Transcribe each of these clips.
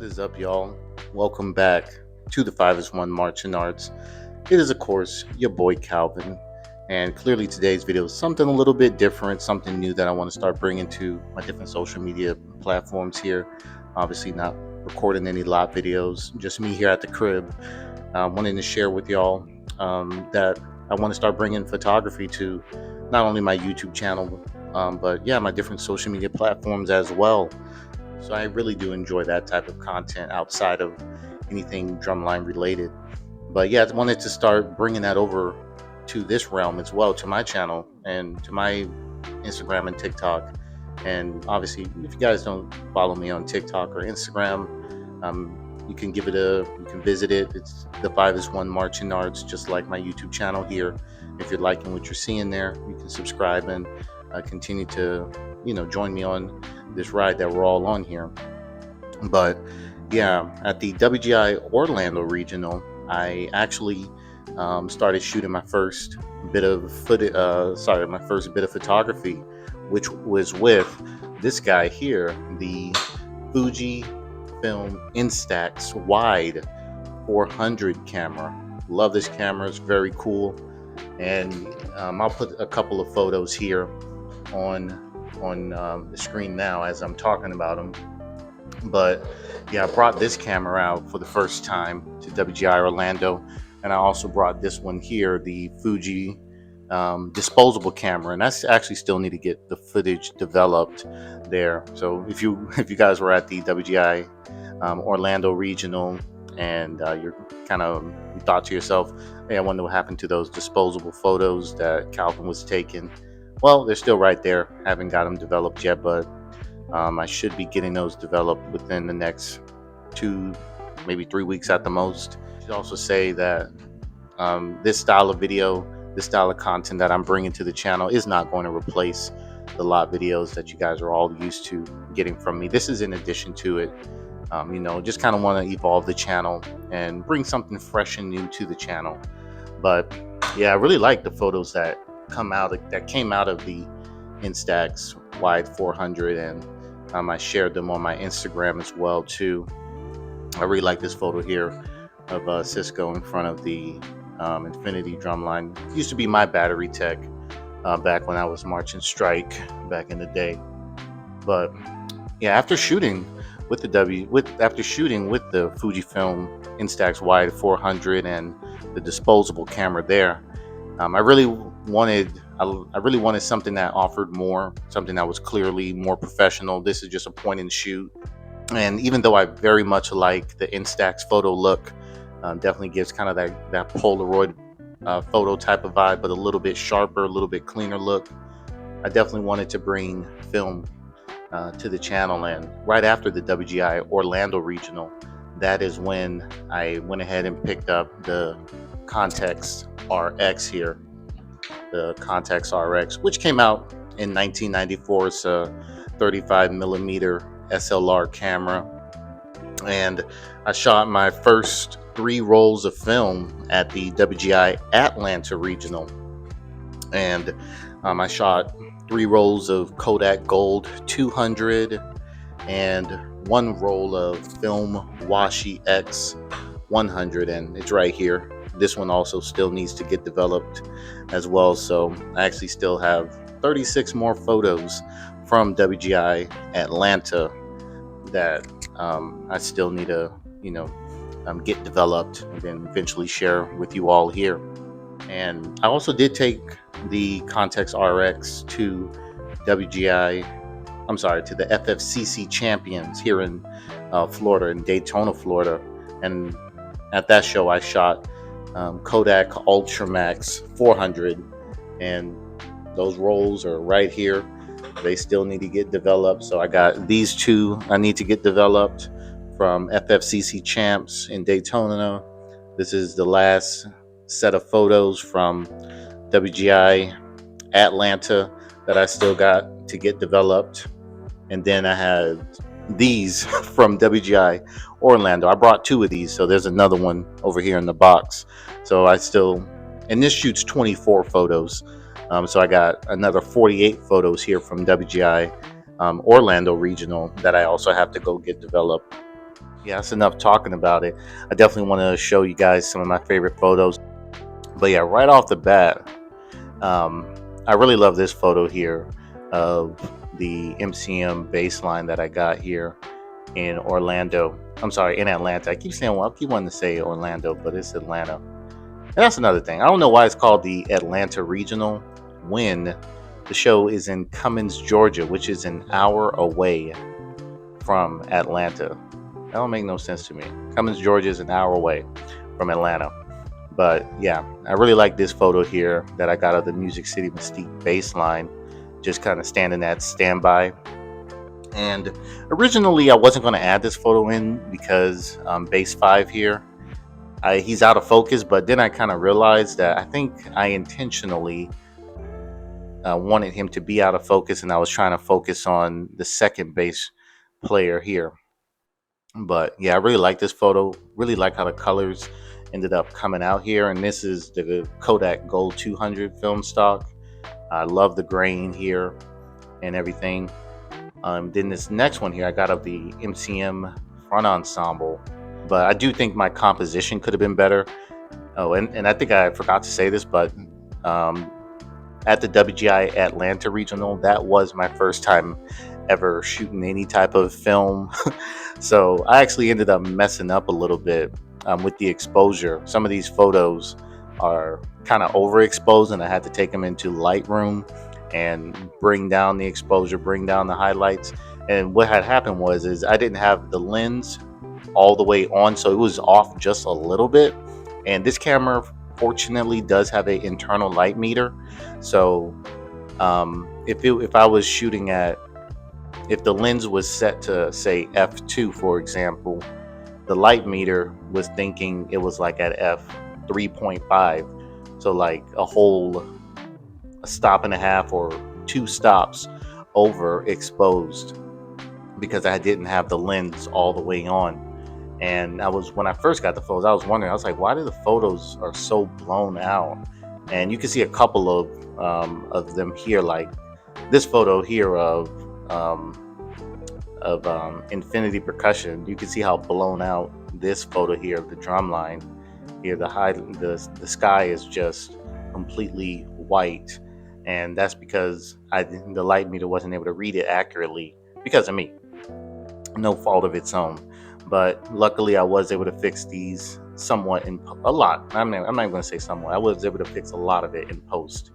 What is up, y'all? Welcome back to the 5 is 1 Marching Arts. It is, of course, your boy Calvin. And clearly today's video is something a little bit different, something new that I want to start bringing to my different social media platforms here. Obviously not recording any live videos, just me here at the crib. Wanting to share with y'all that I want to start bringing photography to not only my YouTube channel, but yeah, my different social media platforms as well. So I really do enjoy that type of content outside of anything Drumline related. But yeah, I wanted to start bringing that over to this realm as well, to my channel and to my Instagram and TikTok. And obviously, if you guys don't follow me on TikTok or Instagram, you can visit it. It's the 5 is 1 Marching Arts, just like my YouTube channel here. If you're liking what you're seeing there, you can subscribe and continue to, join me on this ride that we're all on here. But yeah, at the WGI Orlando Regional, I actually started shooting my first bit of photography, which was with this guy here, the Fuji Film Instax wide 400 camera. Love this camera, it's very cool. And I'll put a couple of photos here on the screen now as I'm talking about them. But yeah, I brought this camera out for the first time to WGI Orlando, and I also brought this one here, the Fuji disposable camera, and that's actually still need to get the footage developed there. So if you guys were at the WGI Orlando Regional and you thought to yourself, hey, I wonder what happened to those disposable photos that Calvin was taking. Well, they're still right there. Haven't got them developed yet, but I should be getting those developed within the next 2, maybe 3 weeks at the most. I should also say that this style of video, this style of content that I'm bringing to the channel is not going to replace the live videos that you guys are all used to getting from me. This is in addition to it. Just kind of want to evolve the channel and bring something fresh and new to the channel. But yeah, I really like the photos that came out of the Instax wide 400, and I shared them on my Instagram as well too. I really like this photo here of Cisco in front of the Infinity Drumline. Used to be my battery tech back when I was marching strike back in the day. But yeah, after shooting with the Fujifilm Instax wide 400 and the disposable camera there, I really wanted something that offered more, something that was clearly more professional. This is just a point and shoot. And even though I very much like the Instax photo look, definitely gives kind of that Polaroid photo type of vibe, but a little bit sharper, a little bit cleaner look. I definitely wanted to bring film to the channel. And right after the WGI Orlando Regional, that is when I went ahead and picked up the Contax RX here, the Contax RX, which came out in 1994. It's a 35mm SLR camera, and I shot my first 3 rolls of film at the WGI Atlanta Regional, and I shot 3 rolls of Kodak Gold 200 and 1 roll of film Washi X 100, and it's right here. This one also still needs to get developed as well. So I actually still have 36 more photos from WGI Atlanta that I still need to, get developed and then eventually share with you all here. And I also did take the Contax RX to to the FFCC Champions here in Florida, in Daytona, Florida. And at that show, I shot Kodak Ultramax 400, and those rolls are right here. They still need to get developed, so I got these 2 I need to get developed from FFCC Champs in Daytona. This is the last set of photos from WGI Atlanta that I still got to get developed. And then I had these from WGI Orlando. I brought 2 of these, so there's another one over here in the box. So and this shoots 24 photos. So I got another 48 photos here from WGI Orlando Regional that I also have to go get developed. Yeah, that's enough talking about it. I definitely want to show you guys some of my favorite photos. But yeah, right off the bat, um, I really love this photo here of the MCM baseline that I got here in Orlando. I'm sorry, in Atlanta. I keep saying, well, I keep wanting to say Orlando, but it's Atlanta. And that's another thing. I don't know why it's called the Atlanta Regional when the show is in Cummins, Georgia, which is an hour away from Atlanta. That don't make no sense to me. Cummins, Georgia is an hour away from Atlanta. But yeah, I really like this photo here that I got of the Music City Mystique baseline, just kind of standing at standby. And originally, I wasn't going to add this photo in because base 5 here, he's out of focus. But then I kind of realized that I think I intentionally wanted him to be out of focus, and I was trying to focus on the second base player here. But yeah, I really like this photo. Really like how the colors ended up coming out here. And this is the Kodak Gold 200 film stock. I love the grain here and everything. Then this next one here, I got of the MCM front ensemble. But I do think my composition could have been better. Oh, and I think I forgot to say this, but at the WGI Atlanta Regional, that was my first time ever shooting any type of film. So I actually ended up messing up a little bit with the exposure. Some of these photos are kind of overexposed, and I had to take them into Lightroom and bring down the exposure, bring down the highlights. And what had happened is I didn't have the lens all the way on, so it was off just a little bit. And this camera fortunately does have an internal light meter, so if I was shooting at, if the lens was set to say f2 for example, the light meter was thinking it was like at f3.5, so like a stop and a half or 2 stops overexposed because I didn't have the lens all the way on. And when I first got the photos, I was wondering, I was like, why do the photos are so blown out? And you can see a couple of them here, like this photo here of Infinity Percussion. You can see how blown out this photo here of the Drumline. Here, the sky is just completely white, and that's because the light meter wasn't able to read it accurately because of me. No fault of its own. But luckily, I was able to fix these somewhat a lot. I'm not even going to say somewhat. I was able to fix a lot of it in post.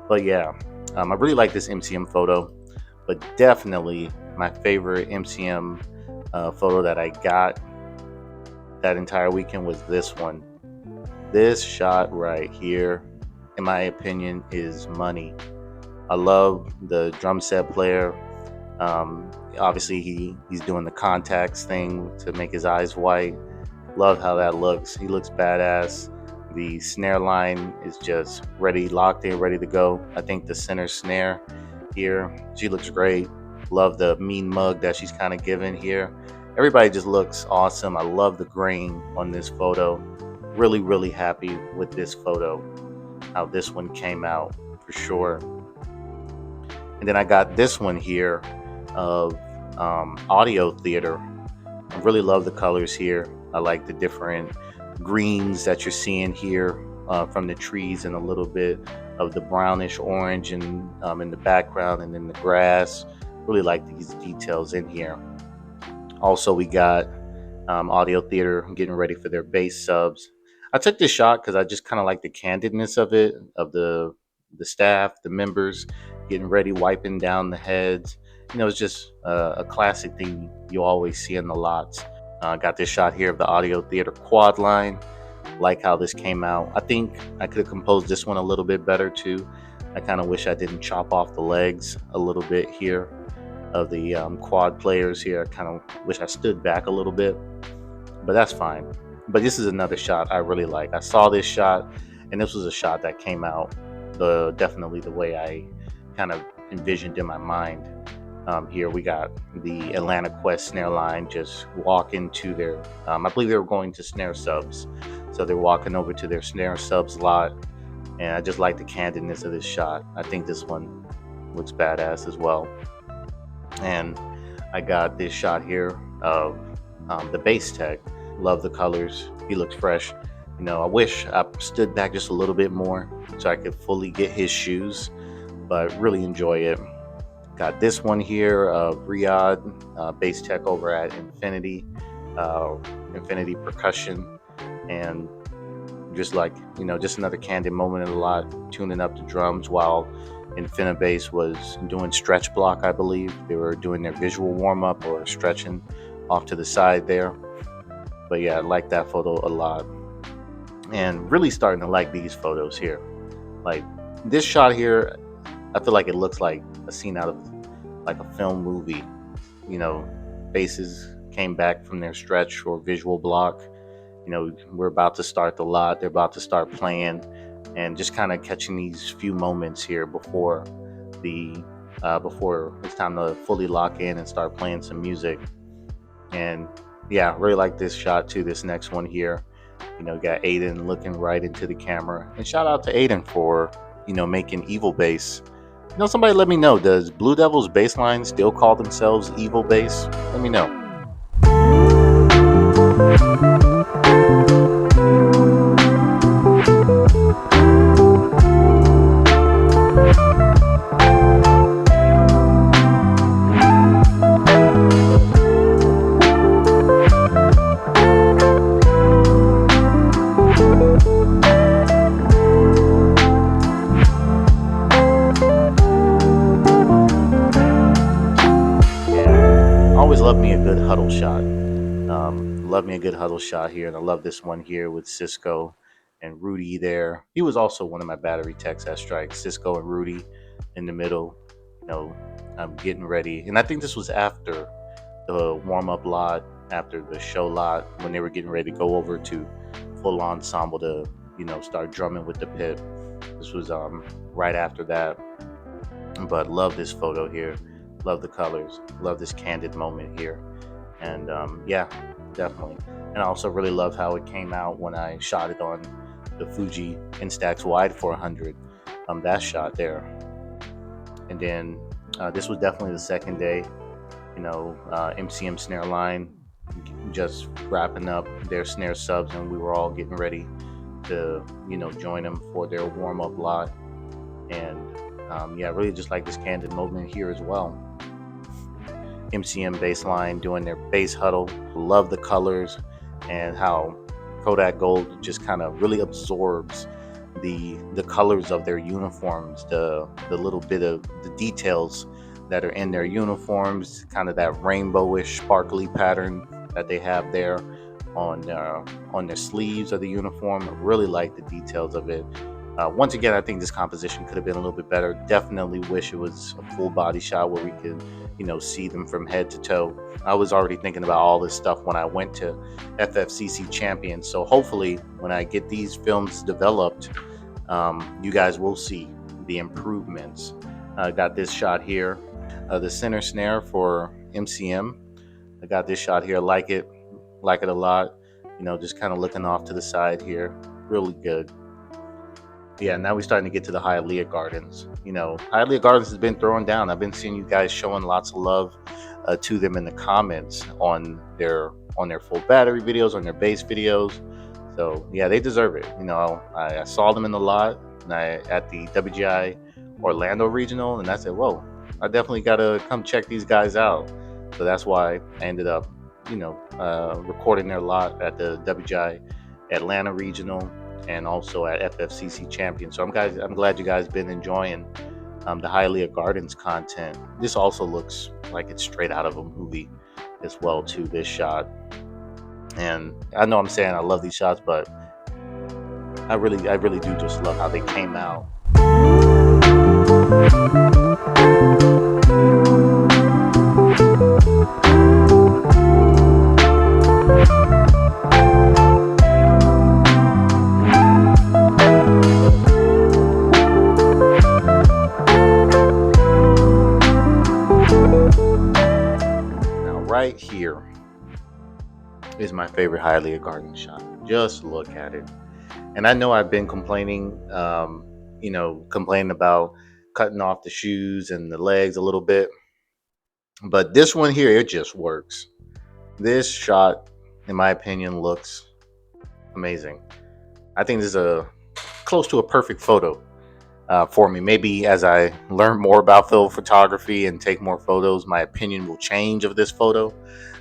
But yeah, I really like this MCM photo. But definitely my favorite MCM photo that I got that entire weekend was this one. This shot right here, in my opinion, is money. I love the drum set player. Obviously, he's doing the contacts thing to make his eyes white. Love how that looks. He looks badass. The snare line is just ready, locked in, ready to go. I think the center snare here, she looks great. Love the mean mug that she's kind of giving here. Everybody just looks awesome. I love the grain on this photo. Really, really happy with this photo, how this one came out for sure. And then I got this one here of Audio Theater. I really love the colors here. I like the different greens that you're seeing here from the trees, and a little bit of the brownish orange and in the background, and then the grass. Really like these details in here. Also, we got Audio Theater getting ready for their bass subs. I took this shot because I just kind of like the candidness of it, of the staff, the members getting ready, wiping down the heads. It's just a classic thing you always see in the lots. Got this shot here of the Audio Theater quad line. Like how this came out. I think I could have composed this one a little bit better too. I kind of wish I didn't chop off the legs a little bit here of the quad players here. I kind of wish I stood back a little bit, but that's fine. But this is another shot I really like. I saw this shot, and this was a shot that came out definitely the way I kind of envisioned in my mind. Here we got the Atlanta Quest snare line just walking to their, I believe they were going to snare subs. So they're walking over to their snare subs lot. And I just like the candidness of this shot. I think this one looks badass as well. And I got this shot here of The bass tech, love the colors. He looks fresh. I wish I stood back just a little bit more so I could fully get his shoes, but really enjoy it. Got this one here, Riyadh bass tech over at uh, Infinity Percussion, and just like just another candid moment in the lot, tuning up the drums while Infinibase was doing stretch block. I believe they were doing their visual warm up or stretching off to the side there. But yeah, I like that photo a lot, and really starting to like these photos here. Like this shot here, I feel like it looks like a scene out of like a film movie. You know, Bases came back from their stretch or visual block. We're about to start the lot. They're about to start playing, and just kind of catching these few moments here the before it's time to fully lock in and start playing some music. And yeah, really like this shot too. This next one here, got Aiden looking right into the camera. And shout out to Aiden for making Evil Bass. Somebody let me know. Does Blue Devil's bassline still call themselves Evil Bass? Let me know. Always love me a good huddle shot. Love me a good huddle shot here, and I love this one here with Cisco and Rudy there. He was also one of my battery techs at Strike. Cisco and Rudy in the middle, getting ready. And I think this was after the warm up lot, after the show lot, when they were getting ready to go over to full ensemble to start drumming with the pit. This was right after that. But love this photo here. Love the colors. Love this candid moment here. And yeah, definitely. And I also really love how it came out when I shot it on the Fuji Instax Wide 400. That shot there. And then this was definitely the second day. MCM Snare Line just wrapping up their snare subs, and we were all getting ready to join them for their warm up lot. And yeah, really just like this candid moment here as well. MCM bassline doing their bass huddle. Love the colors and how Kodak Gold just kind of really absorbs the colors of their uniforms, the little bit of the details that are in their uniforms, kind of that rainbowish sparkly pattern that they have there on their sleeves of the uniform. I really like the details of it. Once again, I think this composition could have been a little bit better. Definitely wish it was a full body shot where we could, see them from head to toe. I was already thinking about all this stuff when I went to FFCC Champions. So hopefully, when I get these films developed, you guys will see the improvements. I got this shot here, the center snare for MCM. I got this shot here. Like it a lot. Just kind of looking off to the side here. Really good. Yeah, now we're starting to get to the Hilia Gardens. Hilia Gardens has been throwing down. I've been seeing you guys showing lots of love to them in the comments on their full battery videos, on their bass videos. So yeah, they deserve it. I saw them in the lot and at the WGI Orlando regional, and I said, whoa, I definitely gotta come check these guys out. So that's why I ended up, recording their lot at the WGI Atlanta regional and also at FFCC Champion. So I'm glad you guys been enjoying the Hilia Gardens content. This also looks like it's straight out of a movie as well too, this shot. And I know I'm saying I love these shots, but I really do just love how they came out. Right here is my favorite Hilia Garden shot. Just look at it. And I know I've been complaining, complaining about cutting off the shoes and the legs a little bit. But this one here, it just works. This shot, in my opinion, looks amazing. I think this is a close to a perfect photo for me. Maybe as I learn more about film photography and take more photos, my opinion will change of this photo.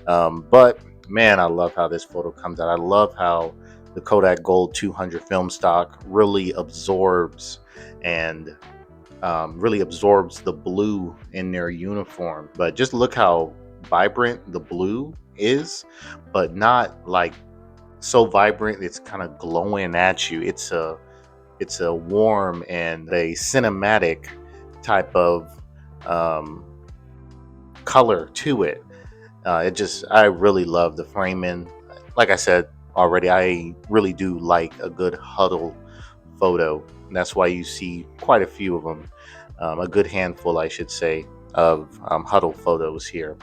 But man, I love how this photo comes out. I love how the Kodak Gold 200 film stock really absorbs and really absorbs the blue in their uniform. But just look how vibrant the blue is, but not like so vibrant it's kind of glowing at you. It's a warm and a cinematic type of um, color to it. I really love the framing. Like I said already, I really do like a good huddle photo. And that's why you see quite a few of them, a good handful, I should say, of huddle photos here.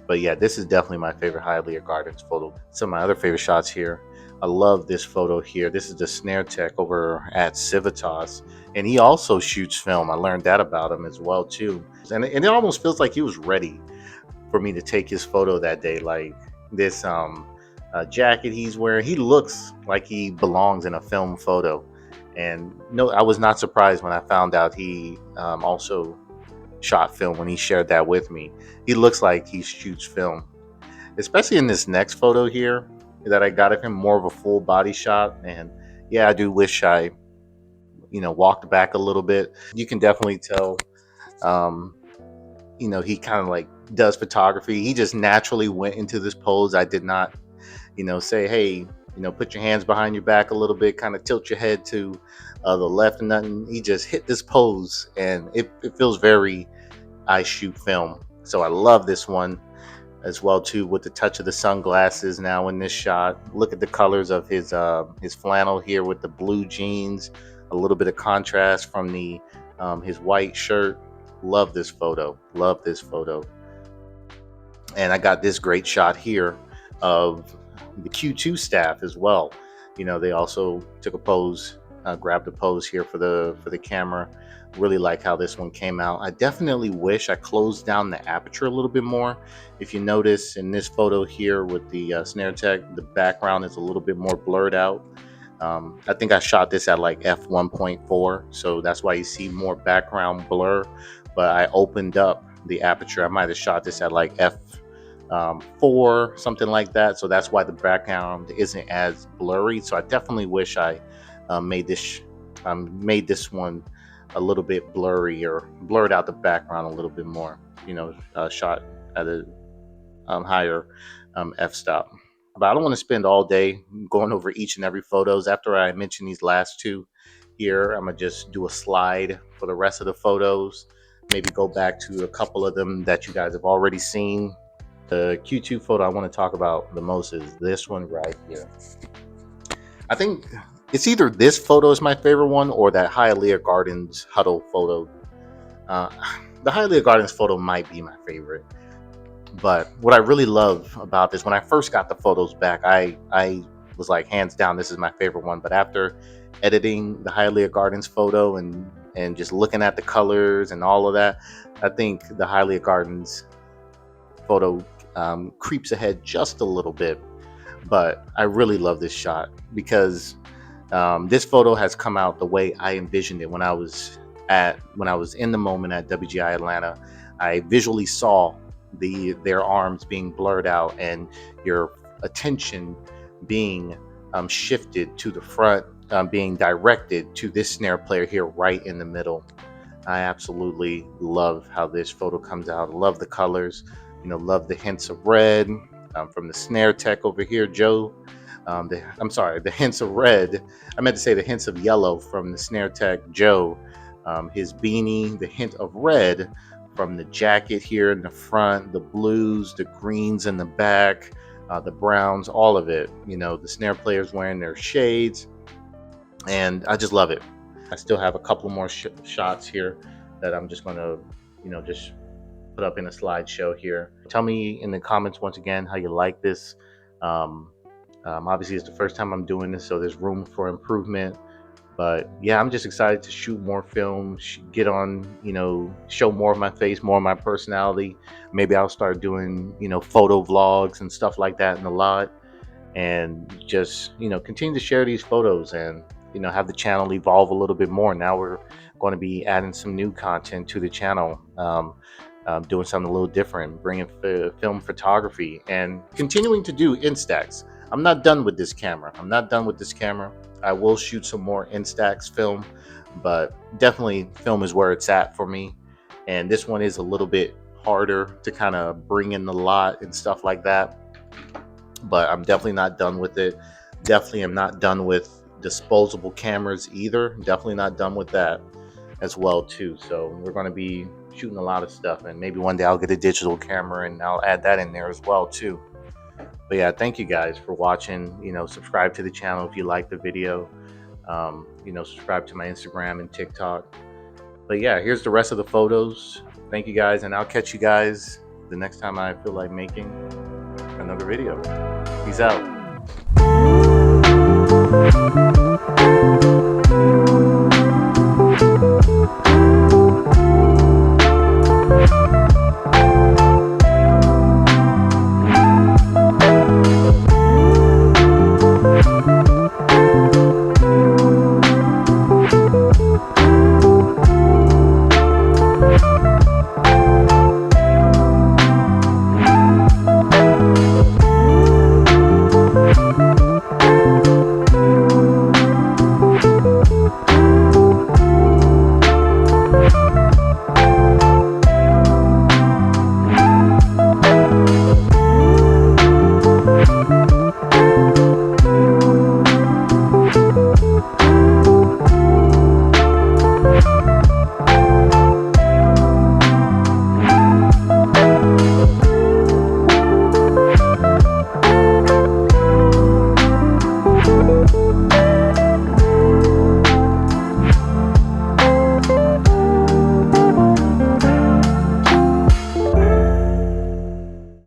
But yeah, this is definitely my favorite Hilia Gardens photo. Some of my other favorite shots here. I love this photo here. This is the snare tech over at Civitas, and he also shoots film. I learned that about him as well too. And it almost feels like he was ready for me to take his photo that day. Like this jacket he's wearing, he looks like he belongs in a film photo. And no, I was not surprised when I found out he also shot film when he shared that with me. He looks like he shoots film, especially in this next photo here that I got of him, more of a full body shot. And yeah, I do wish I, walked back a little bit. You can definitely tell, um, he kind of like does photography. He just naturally went into this pose. I did not, say, hey, put your hands behind your back a little bit, kind of tilt your head to the left and nothing. He just hit this pose, and it feels very I shoot film. So I love this one as well too, with the touch of the sunglasses now in this shot. Look at the colors of his flannel here with the blue jeans, a little bit of contrast from the his white shirt. Love this photo. Love this photo. And I got this great shot here of the Q2 staff as well. They also took a pose, grabbed a pose here for the camera. Really like how this one came out. I definitely wish I closed down the aperture a little bit more. If you notice in this photo here with the snare tech, the background is a little bit more blurred out. I think I shot this at like f1.4, so that's why you see more background blur. But I opened up the aperture. I might have shot this at like f4, something like that. So that's why the background isn't as blurry. So I definitely wish I made this one a little bit blurry, or blurred out the background a little bit more. Shot at a higher f-stop. But I don't want to spend all day going over each and every photos. After I mention these last two here, I'm gonna just do a slide for the rest of the photos. Maybe go back to a couple of them that you guys have already seen. The Q2 photo I want to talk about the most is this one right here. I think it's either this photo is my favorite one, or that Hilia Gardens huddle photo. Uh, the Hilia Gardens photo might be my favorite. But what I really love about this, when I first got the photos back, I was like, hands down, this is my favorite one. But after editing the Hilia Gardens photo and just looking at the colors and all of that, I think the Hilia Gardens photo creeps ahead just a little bit. But I really love this shot because this photo has come out the way I envisioned it when I was in the moment at WGI Atlanta. I visually saw their arms being blurred out and your attention being shifted to the front, being directed to this snare player here right in the middle. I absolutely love how this photo comes out. Love the colors, love the hints of red from the snare tech over here, Joe. I'm sorry, the hints of red. I meant to say the hints of yellow from the snare tech, Joe. His beanie, the hint of red from the jacket here in the front, the blues, the greens in the back, the browns, all of it. The snare players wearing their shades, and I just love it. I still have a couple more shots here that I'm just going to, just put up in a slideshow here. Tell me in the comments once again how you like this. Obviously, it's the first time I'm doing this, so there's room for improvement. But yeah, I'm just excited to shoot more film, get on, show more of my face, more of my personality. Maybe I'll start doing, photo vlogs and stuff like that in the lot, and just, continue to share these photos and, have the channel evolve a little bit more. Now we're going to be adding some new content to the channel, doing something a little different, bringing film photography and continuing to do Instax. I'm not done with this camera. I will shoot some more Instax film, but definitely film is where it's at for me. And this one is a little bit harder to kind of bring in the lot and stuff like that. But I'm definitely not done with it. Definitely am not done with disposable cameras either. Definitely not done with that as well too. So we're going to be shooting a lot of stuff, and maybe one day I'll get a digital camera and I'll add that in there as well too. But yeah, thank you guys for watching. Subscribe to the channel if you like the video. Subscribe to my Instagram and TikTok. But yeah, here's the rest of the photos. Thank you guys, and I'll catch you guys the next time I feel like making another video. Peace out.